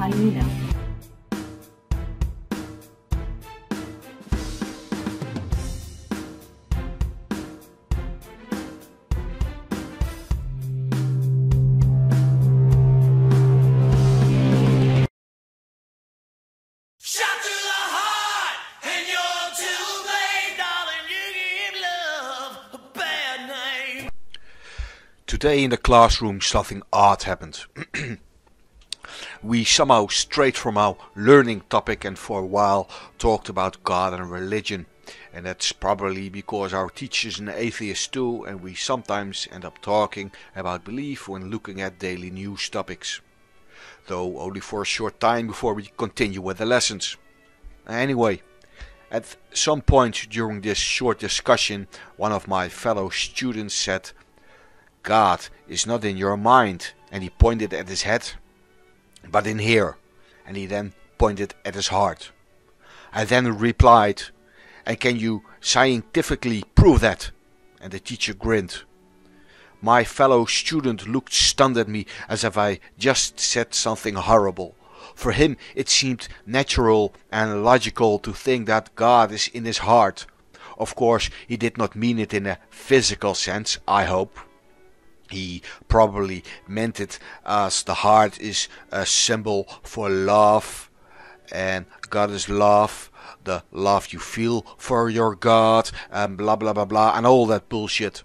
how do you know? Today in the classroom something odd happened. We somehow strayed from our learning topic and for a while talked about God and religion. And that's probably because our teacher is an atheist too, and we sometimes end up talking about belief when looking at daily news topics. Though only for a short time before we continue with the lessons. Anyway, at some point during this short discussion, one of my fellow students said, "God is not in your mind," and he pointed at his head, "but in here," and he then pointed at his heart. I then replied, "And can you scientifically prove that?" And the teacher grinned. My fellow student looked stunned at me as if I just said something horrible. For him it seemed natural and logical to think that God is in his heart. Of course, he did not mean it in a physical sense, I hope. He probably meant it as the heart is a symbol for love, and God is love, the love you feel for your God, and blah blah blah blah, and all that bullshit.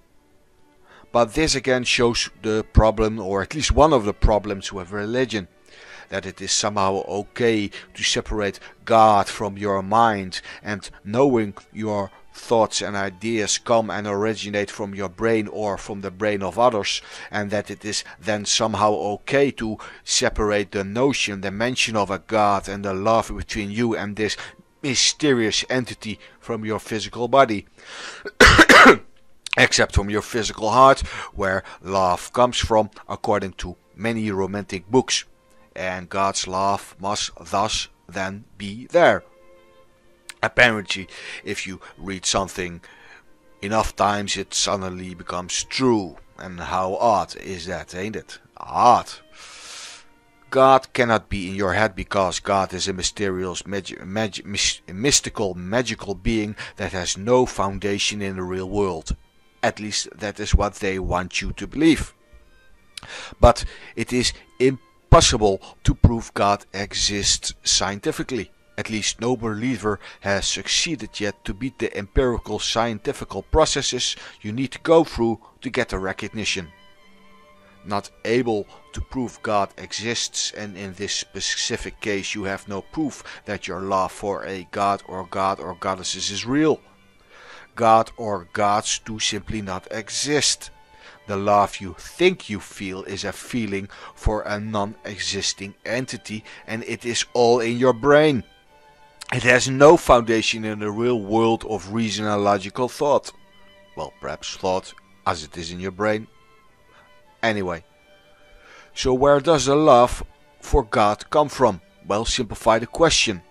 But this again shows the problem, or at least one of the problems with religion, that it is somehow okay to separate God from your mind, and knowing your thoughts and ideas come and originate from your brain or from the brain of others, and that it is then somehow okay to separate the notion, the mention of a God and the love between you and this mysterious entity from your physical body. Except from your physical heart, where love comes from, according to many romantic books, and God's love must thus then be there. Apparently, if you read something enough times, it suddenly becomes true. And how odd is that, ain't it? Odd. God cannot be in your head because God is a mysterious, mystical, magical being that has no foundation in the real world. At least that is what they want you to believe. But it is impossible to prove God exists scientifically. At least no believer has succeeded yet to beat the empirical scientific processes you need to go through to get the recognition. Not able to prove God exists, and in this specific case you have no proof that your love for a God or goddesses is real. God or gods do simply not exist. The love you think you feel is a feeling for a non-existing entity, and it is all in your brain. It has no foundation in the real world of reason and logical thought. Well, perhaps thought, as it is in your brain. Anyway, so where does the love for God come from? Well, simplify the question.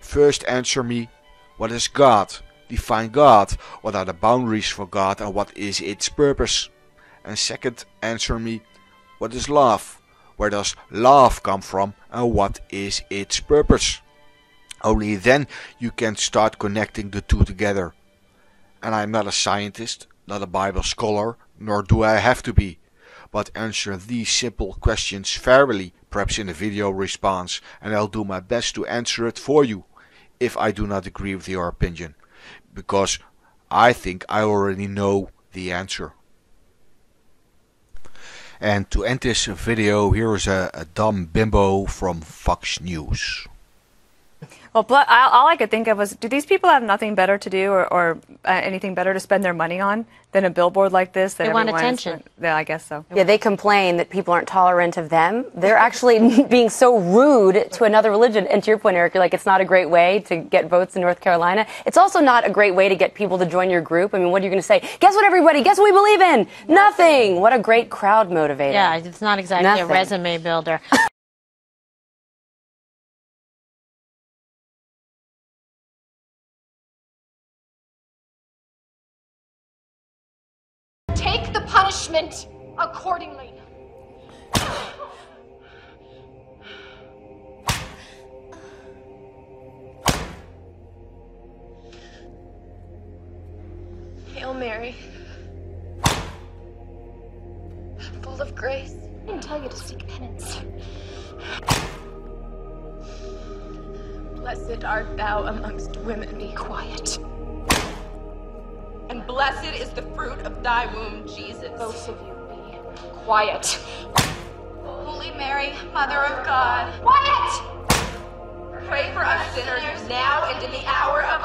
First answer me, what is God? Define God. What are the boundaries for God and what is its purpose? And second, answer me, what is love? Where does love come from and what is its purpose? Only then you can start connecting the two together. And I'm not a scientist, not a Bible scholar, nor do I have to be. But answer these simple questions fairly, perhaps in a video response, and I'll do my best to answer it for you, if I do not agree with your opinion. Because I think I already know the answer. And to end this video, here is a dumb bimbo from Fox News. Well, all I could think of was, do these people have nothing better to do or anything better to spend their money on than a billboard like this? That they want attention. Yeah, I guess so. Yeah, they complain that people aren't tolerant of them. They're actually being so rude to another religion. And to your point, Eric, you're like, it's not a great way to get votes in North Carolina. It's also not a great way to get people to join your group. I mean, what are you going to say? Guess what, everybody? Guess what we believe in? Nothing. What a great crowd motivator. Yeah, it's not exactly a resume builder. Take the punishment accordingly. Mary, full of grace. I didn't tell you to seek penance. Blessed art thou amongst women. Be quiet. And blessed is the fruit of thy womb, Jesus. Both of you be quiet. Holy Mary, Mother of God, Quiet! pray for us sinners now and in the hour of